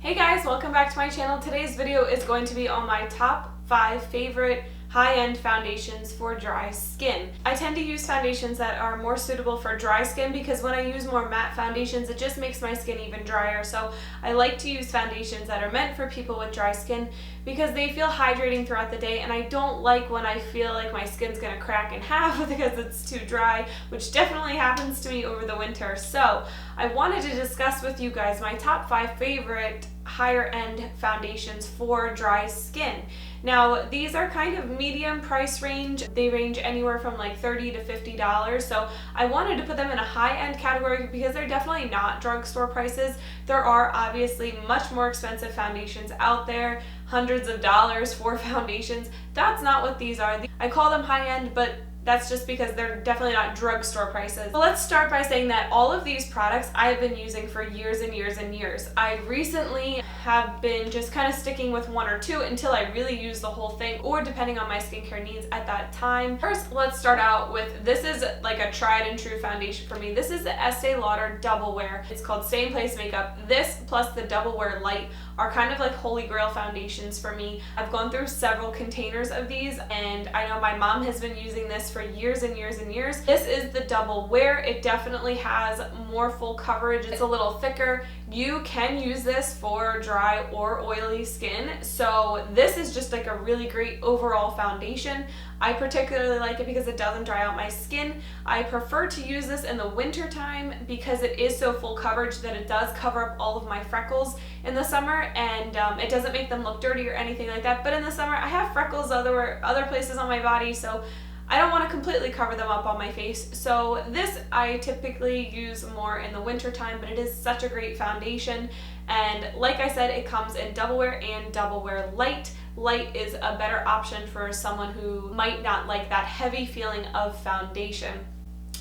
Hey guys, welcome back to my channel. Today's video is going to be on my top 5 favorite high-end foundations for dry skin. I tend to use foundations that are more suitable for dry skin because when I use more matte foundations, it just makes my skin even drier. So I like to use foundations that are meant for people with dry skin because they feel hydrating throughout the day, and I don't like when I feel like my skin's gonna crack in half because it's too dry, which definitely happens to me over the winter. So I wanted to discuss with you guys my top 5 favorite higher end foundations for dry skin. Now, these are kind of medium price range. They range anywhere from like $30 to $50. So I wanted to put them in a high-end category because they're definitely not drugstore prices. There are obviously much more expensive foundations out there, hundreds of dollars for foundations. That's not what these are. I call them high-end, but that's just because they're definitely not drugstore prices. So let's start by saying that all of these products I've been using for years and years and years. I recently have been just kind of sticking with one or two until I really use the whole thing, or depending on my skincare needs at that time. First, let's start out with, this is like a tried and true foundation for me. This is the Estee Lauder Double Wear. It's called Same Place Makeup. This plus the Double Wear Light are kind of like holy grail foundations for me. I've gone through several containers of these, and I know my mom has been using this for years and years and years. This is the Double Wear. It definitely has more full coverage. It's a little thicker. You can use this for dry or oily skin. So this is just like a really great overall foundation. I particularly like it because it doesn't dry out my skin. I prefer to use this in the winter time because it is so full coverage that it does cover up all of my freckles in the summer, and it doesn't make them look dirty or anything like that. But in the summer, I have freckles other places on my body, so I don't want to completely cover them up on my face. So this I typically use more in the winter time, but it is such a great foundation. And like I said, it comes in Double Wear and Double Wear Light. Light is a better option for someone who might not like that heavy feeling of foundation.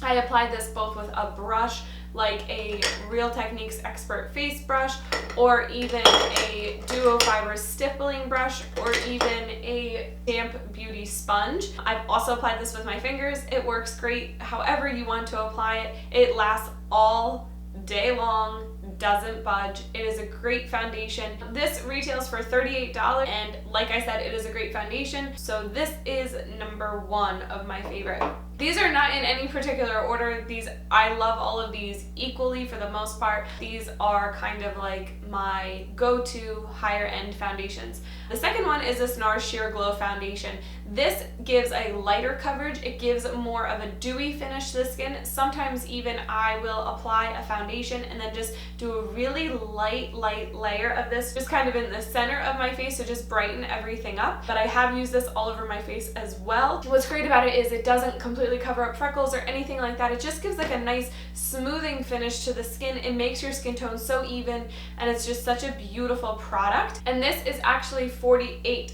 I applied this both with a brush, like a Real Techniques Expert Face Brush, or even a Duo Fiber Stippling Brush, or even a damp beauty sponge. I've also applied this with my fingers. It works great however you want to apply it. It lasts all day long, doesn't budge. It is a great foundation. This retails for $38, and like I said, it is a great foundation. So this is number 1 of my favorite. These are not in any particular order. I love all of these equally for the most part. These are kind of like my go-to higher end foundations. The second one is this NARS Sheer Glow Foundation. This gives a lighter coverage. It gives more of a dewy finish to the skin. Sometimes even I will apply a foundation and then just do a really light layer of this just kind of in the center of my face to just brighten everything up. But I have used this all over my face as well. What's great about it is it doesn't completely cover up freckles or anything like that. It just gives like a nice smoothing finish to the skin. It makes your skin tone so even, and it's just such a beautiful product. And this is actually $48,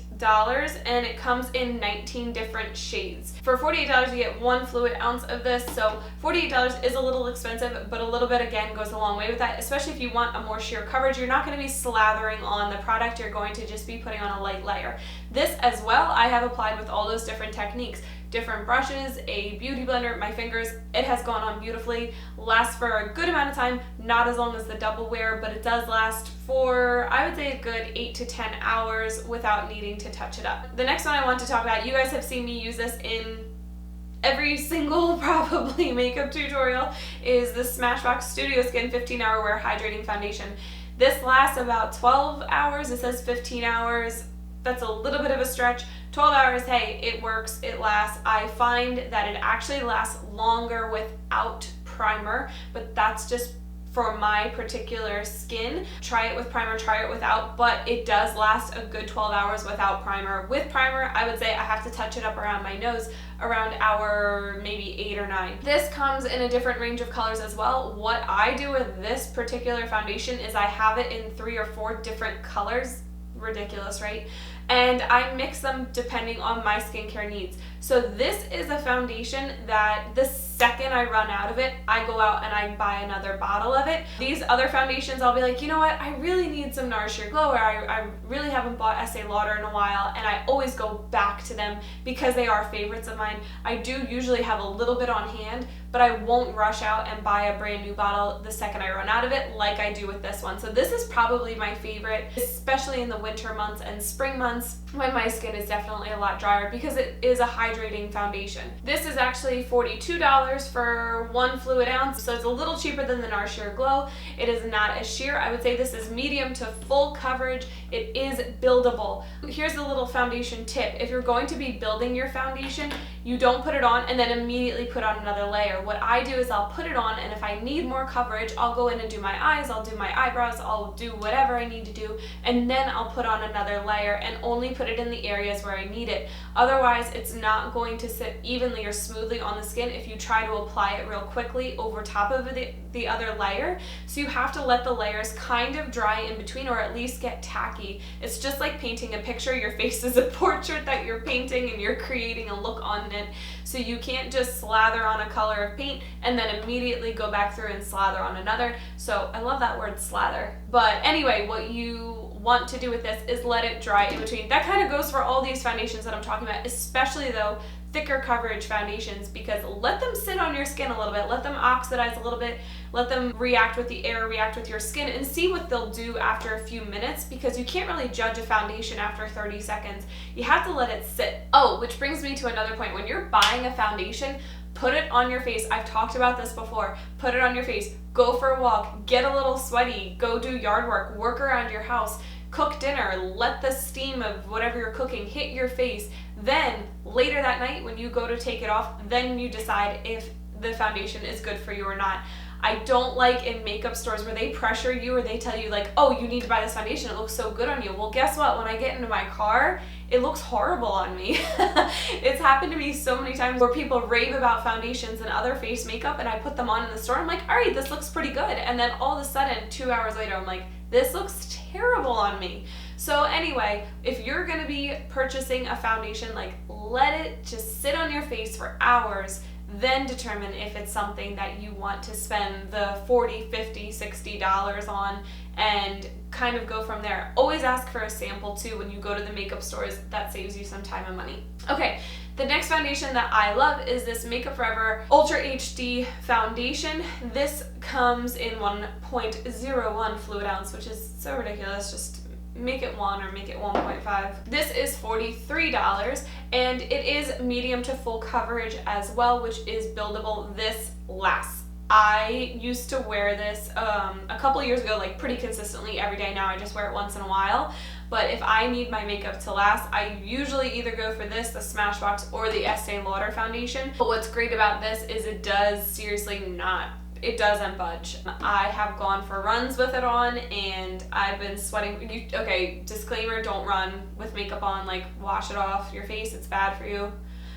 and it comes in 19 different shades. For $48 you get 1 fluid ounce of this, so $48 is a little expensive, but a little bit again goes a long way with that, especially if you want a more sheer coverage. You're not going to be slathering on the product, you're going to just be putting on a light layer. This as well I have applied with all those different techniques. Different brushes, a beauty blender, my fingers. It has gone on beautifully, lasts for a good amount of time, not as long as the Double Wear, but it does last for, I would say, a good 8 to 10 hours without needing to touch it up. The next one I want to talk about, you guys have seen me use this in every single probably makeup tutorial, is the Smashbox Studio Skin 15-Hour Wear Hydrating Foundation. This lasts about 12 hours. It says 15 hours. That's a little bit of a stretch. 12 hours, hey, it works, it lasts. I find that it actually lasts longer without primer, but that's just for my particular skin. Try it with primer, try it without, but it does last a good 12 hours without primer. With primer, I would say I have to touch it up around my nose around hour maybe 8 or 9. This comes in a different range of colors as well. What I do with this particular foundation is I have it in 3 or 4 different colors. Ridiculous, right? and I mix them depending on my skincare needs. So this is a foundation that the second I run out of it, I go out and I buy another bottle of it. These other foundations, I'll be like, you know what, I really need some Nourish Your Glow, or I really haven't bought Estee Lauder in a while, and I always go back to them because they are favorites of mine. I do usually have a little bit on hand, but I won't rush out and buy a brand new bottle the second I run out of it like I do with this one. So this is probably my favorite, especially in the winter months and spring months when my skin is definitely a lot drier, because it is a hydrating foundation. This is actually $42 for 1 fluid ounce, so it's a little cheaper than the Nourish Your Glow. It is not as sheer. I would say this is medium to full coverage. It is buildable. Here's a little foundation tip. If you're going to be building your foundation, you don't put it on and then immediately put on another layer. What I do is I'll put it on, and if I need more coverage, I'll go in and do my eyes, I'll do my eyebrows, I'll do whatever I need to do, and then I'll put on another layer and only put it in the areas where I need it. Otherwise, it's not going to sit evenly or smoothly on the skin if you try to apply it real quickly over top of the other layer. So you have to let the layers kind of dry in between, or at least get tacky. It's just like painting a picture. Your face is a portrait that you're painting, and you're creating a look on it. So you can't just slather on a color of paint and then immediately go back through and slather on another. So I love that word, slather. But anyway, what you want to do with this is let it dry in between. That kind of goes for all these foundations that I'm talking about, especially though thicker coverage foundations, because let them sit on your skin a little bit, let them oxidize a little bit, let them react with the air, react with your skin, and see what they'll do after a few minutes, because you can't really judge a foundation after 30 seconds. You have to let it sit. Oh, which brings me to another point. When you're buying a foundation, put it on your face. I've talked about this before. Put it on your face. Go for a walk. Get a little sweaty. Go do yard work around your house. Cook dinner, let the steam of whatever you're cooking hit your face. Then later that night when you go to take it off, then you decide if the foundation is good for you or not. I don't like in makeup stores where they pressure you or they tell you like, oh, you need to buy this foundation, it looks so good on you. Well, guess what? When I get into my car, it looks horrible on me. It's happened to me so many times where people rave about foundations and other face makeup, and I put them on in the store. I'm like, all right, this looks pretty good. And then all of a sudden, 2 hours later, I'm like, this looks terrible on me. So anyway, if you're gonna be purchasing a foundation, like let it just sit on your face for hours, then determine if it's something that you want to spend the $40, $50, $60 on, and kind of go from there. Always ask for a sample too when you go to the makeup stores. That saves you some time and money. Okay, the next foundation that I love is this Makeup Forever Ultra HD foundation. This comes in 1.01 fluid ounce, which is so ridiculous. Just make it 1 or make it 1.5. This is $43, and it is medium to full coverage as well, which is buildable. This lasts. I used to wear this a couple of years ago, like pretty consistently every day. Now I just wear it once in a while. But if I need my makeup to last, I usually either go for this, the Smashbox, or the Estee Lauder foundation. But what's great about this is it does seriously not, it doesn't budge. I have gone for runs with it on, and I've been sweating. Okay, disclaimer, don't run with makeup on, like wash it off your face, it's bad for you.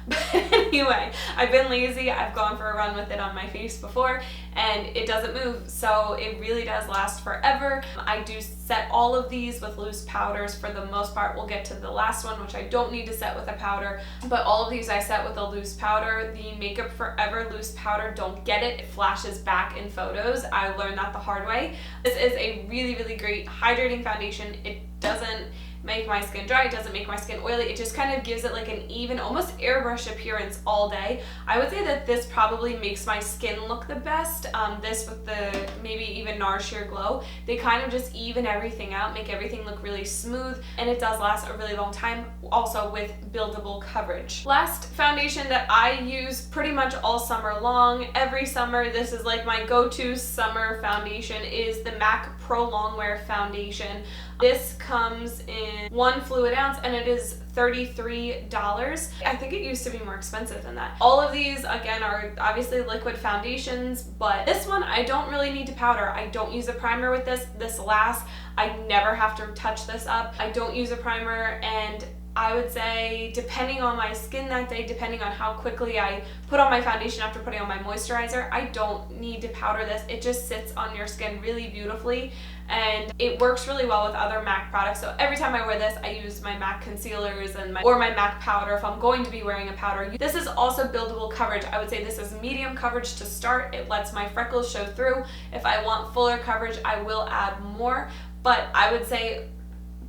But anyway, I've been lazy, I've gone for a run with it on my face before, and it doesn't move, so it really does last forever. I do set all of these with loose powders for the most part. We'll get to the last one, which I don't need to set with a powder, but all of these I set with a loose powder. The Makeup Forever loose powder, don't get it. It flashes back in photos. I learned that the hard way. This is a really, really great hydrating foundation. It doesn't make my skin dry, it doesn't make my skin oily, it just kind of gives it like an even, almost airbrush appearance all day. I would say that this probably makes my skin look the best. This with the maybe even Nourish Your Glow, they kind of just even everything out, make everything look really smooth, and it does last a really long time, also with buildable coverage. Last foundation that I use pretty much all summer long, every summer, this is like my go-to summer foundation, is the MAC Pro Longwear foundation. This comes in 1 fluid ounce, and it is $33. I think it used to be more expensive than that. All of these, again, are obviously liquid foundations, but this one, I don't really need to powder. I don't use a primer with this. This lasts. I never have to touch this up. I don't use a primer, and I would say depending on my skin that day, depending on how quickly I put on my foundation after putting on my moisturizer, I don't need to powder this. It just sits on your skin really beautifully and it works really well with other MAC products. So every time I wear this, I use my MAC concealers and my MAC powder if I'm going to be wearing a powder. This is also buildable coverage. I would say this is medium coverage to start. It lets my freckles show through. If I want fuller coverage, I will add more, but I would say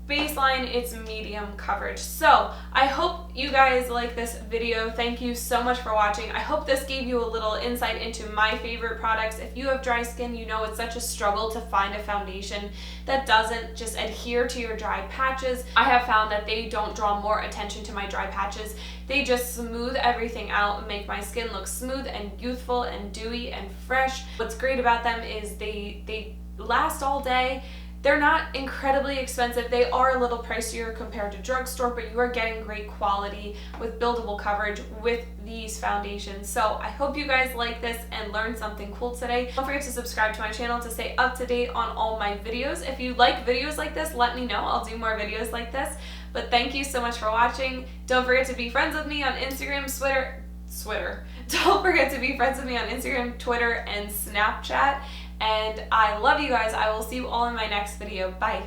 baseline, it's medium coverage. So I hope you guys like this video. Thank you so much for watching. I hope this gave you a little insight into my favorite products. If you have dry skin, you know it's such a struggle to find a foundation that doesn't just adhere to your dry patches. I have found that they don't draw more attention to my dry patches. They just smooth everything out and make my skin look smooth and youthful and dewy and fresh. What's great about them is they last all day. They're not incredibly expensive. They are a little pricier compared to drugstore, but you are getting great quality with buildable coverage with these foundations. So I hope you guys like this and learned something cool today. Don't forget to subscribe to my channel to stay up to date on all my videos. If you like videos like this, let me know. I'll do more videos like this. But thank you so much for watching. Don't forget to be friends with me on Instagram, Twitter. Don't forget to be friends with me on Instagram, Twitter, and Snapchat. And I love you guys. I will see you all in my next video. Bye.